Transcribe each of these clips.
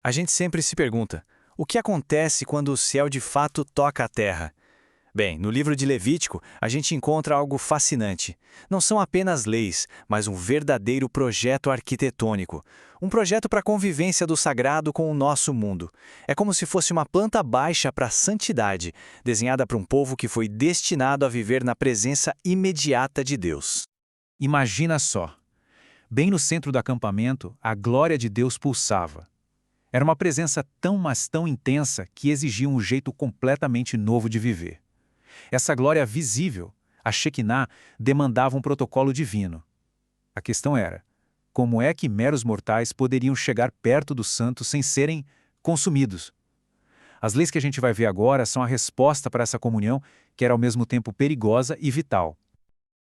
A gente sempre se pergunta, o que acontece quando o céu de fato toca a terra? Bem, no livro de Levítico, a gente encontra algo fascinante. Não são apenas leis, mas um verdadeiro projeto arquitetônico. Um projeto para a convivência do sagrado com o nosso mundo. É como se fosse uma planta baixa para a santidade, desenhada para um povo que foi destinado a viver na presença imediata de Deus. Imagina só. Bem no centro do acampamento, a glória de Deus pulsava. Era uma presença tão, mas tão intensa que exigia um jeito completamente novo de viver. Essa glória visível, a Shekinah, demandava um protocolo divino. A questão era, como é que meros mortais poderiam chegar perto do santo sem serem consumidos? As leis que a gente vai ver agora são a resposta para essa comunhão que era ao mesmo tempo perigosa e vital.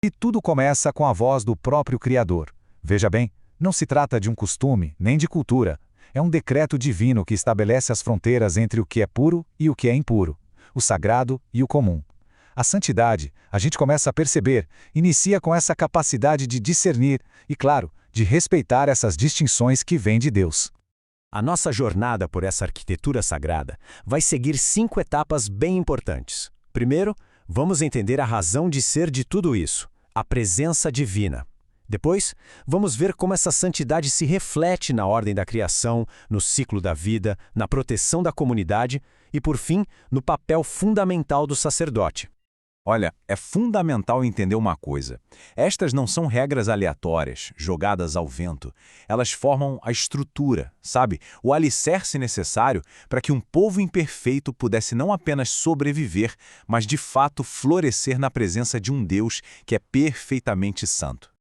E tudo começa com a voz do próprio Criador. Veja bem, não se trata de um costume, nem de cultura. É um decreto divino que estabelece as fronteiras entre o que é puro e o que é impuro, o sagrado e o comum. A santidade, a gente começa a perceber, inicia com essa capacidade de discernir e, claro, de respeitar essas distinções que vêm de Deus. A nossa jornada por essa arquitetura sagrada vai seguir 5 etapas bem importantes. Primeiro, vamos entender a razão de ser de tudo isso, a presença divina. Depois, vamos ver como essa santidade se reflete na ordem da criação, no ciclo da vida, na proteção da comunidade e, por fim, no papel fundamental do sacerdote. Olha, é fundamental entender uma coisa. Estas não são regras aleatórias, jogadas ao vento. Elas formam a estrutura, sabe? O alicerce necessário para que um povo imperfeito pudesse não apenas sobreviver, mas de fato florescer na presença de um Deus que é perfeitamente santo.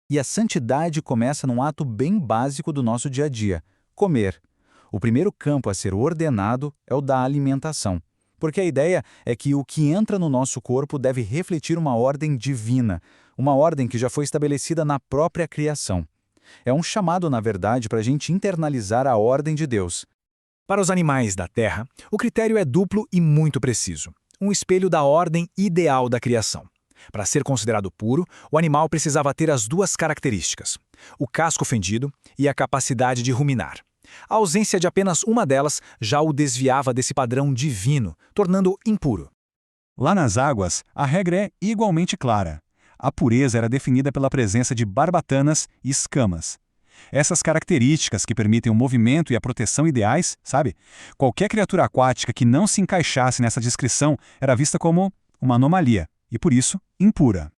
E a santidade começa num ato bem básico do nosso dia a dia: comer. O primeiro campo a ser ordenado é o da alimentação. Porque a ideia é que o que entra no nosso corpo deve refletir uma ordem divina, uma ordem que já foi estabelecida na própria criação. É um chamado, na verdade, para a gente internalizar a ordem de Deus. Para os animais da Terra, o critério é duplo e muito preciso. Um espelho da ordem ideal da criação. Para ser considerado puro, o animal precisava ter as duas características: o casco fendido e a capacidade de ruminar. A ausência de apenas uma delas já o desviava desse padrão divino, tornando-o impuro. Lá nas águas, a regra é igualmente clara. A pureza era definida pela presença de barbatanas e escamas. Essas características que permitem o movimento e a proteção ideais, sabe? Qualquer criatura aquática que não se encaixasse nessa descrição era vista como uma anomalia e, por isso, impura.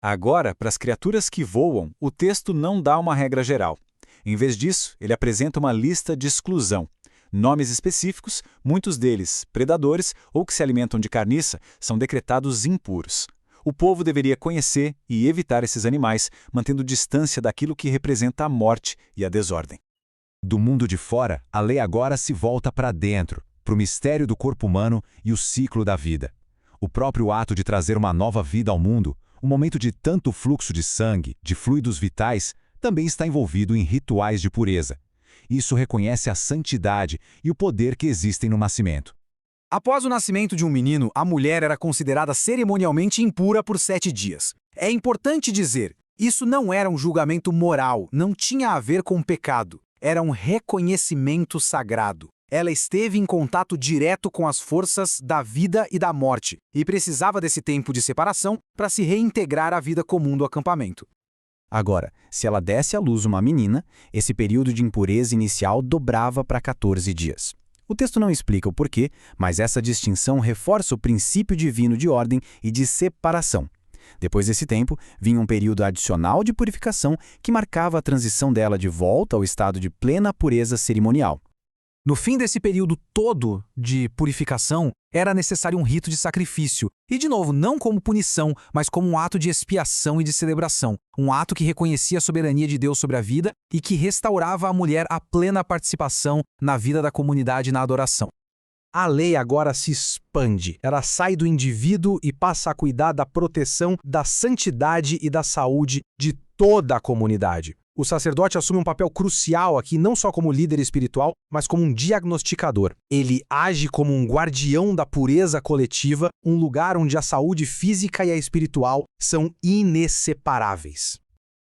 Agora, para as criaturas que voam, o texto não dá uma regra geral. Em vez disso, ele apresenta uma lista de exclusão. Nomes específicos, muitos deles predadores ou que se alimentam de carniça, são decretados impuros. O povo deveria conhecer e evitar esses animais, mantendo distância daquilo que representa a morte e a desordem. Do mundo de fora, a lei agora se volta para dentro, para o mistério do corpo humano e o ciclo da vida. O próprio ato de trazer uma nova vida ao mundo, um momento de tanto fluxo de sangue, de fluidos vitais, também está envolvido em rituais de pureza. Isso reconhece a santidade e o poder que existem no nascimento. Após o nascimento de um menino, a mulher era considerada cerimonialmente impura por 7 dias. É importante dizer, isso não era um julgamento moral, não tinha a ver com pecado. Era um reconhecimento sagrado. Ela esteve em contato direto com as forças da vida e da morte, e precisava desse tempo de separação para se reintegrar à vida comum do acampamento. Agora, se ela desse à luz uma menina, esse período de impureza inicial dobrava para 14 dias. O texto não explica o porquê, mas essa distinção reforça o princípio divino de ordem e de separação. Depois desse tempo, vinha um período adicional de purificação que marcava a transição dela de volta ao estado de plena pureza cerimonial. No fim desse período todo de purificação, era necessário um rito de sacrifício. E, de novo, não como punição, mas como um ato de expiação e de celebração. Um ato que reconhecia a soberania de Deus sobre a vida e que restaurava à mulher a plena participação na vida da comunidade e na adoração. A lei agora se expande. Ela sai do indivíduo e passa a cuidar da proteção, da santidade e da saúde de toda a comunidade. O sacerdote assume um papel crucial aqui, não só como líder espiritual, mas como um diagnosticador. Ele age como um guardião da pureza coletiva, um lugar onde a saúde física e a espiritual são inseparáveis.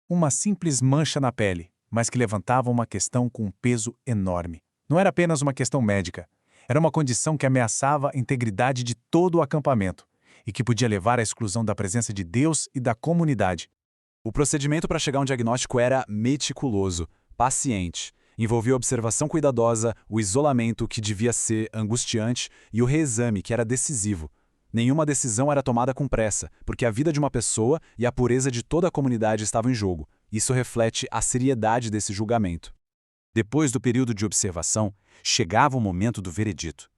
Uma simples mancha na pele, mas que levantava uma questão com um peso enorme. Não era apenas uma questão médica. Era uma condição que ameaçava a integridade de todo o acampamento e que podia levar à exclusão da presença de Deus e da comunidade. O procedimento para chegar a um diagnóstico era meticuloso, paciente. Envolvia a observação cuidadosa, o isolamento, que devia ser angustiante, e o reexame, que era decisivo. Nenhuma decisão era tomada com pressa, porque a vida de uma pessoa e a pureza de toda a comunidade estavam em jogo. Isso reflete a seriedade desse julgamento. Depois do período de observação, chegava o momento do veredito.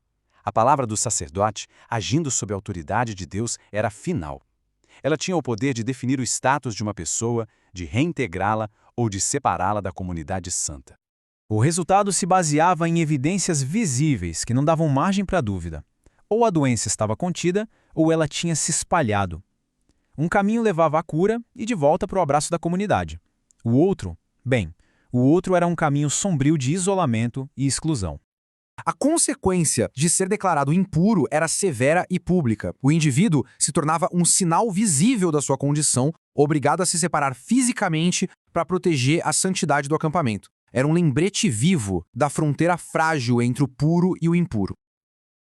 A palavra do sacerdote, agindo sob a autoridade de Deus, era final. Ela tinha o poder de definir o status de uma pessoa, de reintegrá-la ou de separá-la da comunidade santa. O resultado se baseava em evidências visíveis que não davam margem para dúvida. Ou a doença estava contida, ou ela tinha se espalhado. Um caminho levava à cura e de volta para o abraço da comunidade. O outro era um caminho sombrio de isolamento e exclusão. A consequência de ser declarado impuro era severa e pública. O indivíduo se tornava um sinal visível da sua condição, obrigado a se separar fisicamente para proteger a santidade do acampamento. Era um lembrete vivo da fronteira frágil entre o puro e o impuro.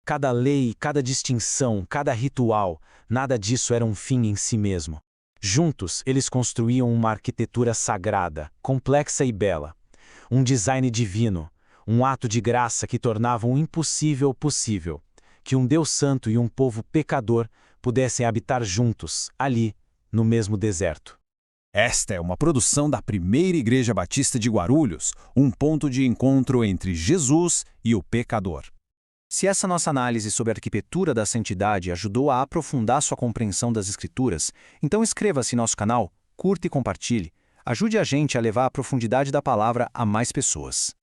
Cada lei, cada distinção, cada ritual, nada disso era um fim em si mesmo. Juntos, eles construíam uma arquitetura sagrada, complexa e bela. Um design divino, um ato de graça que tornava o impossível possível. Que um Deus santo e um povo pecador pudessem habitar juntos, ali, no mesmo deserto. Esta é uma produção da Primeira Igreja Batista de Guarulhos, um ponto de encontro entre Jesus e o pecador. Se essa nossa análise sobre a arquitetura da santidade ajudou a aprofundar sua compreensão das Escrituras, então inscreva-se em nosso canal, curta e compartilhe. Ajude a gente a levar a profundidade da palavra a mais pessoas.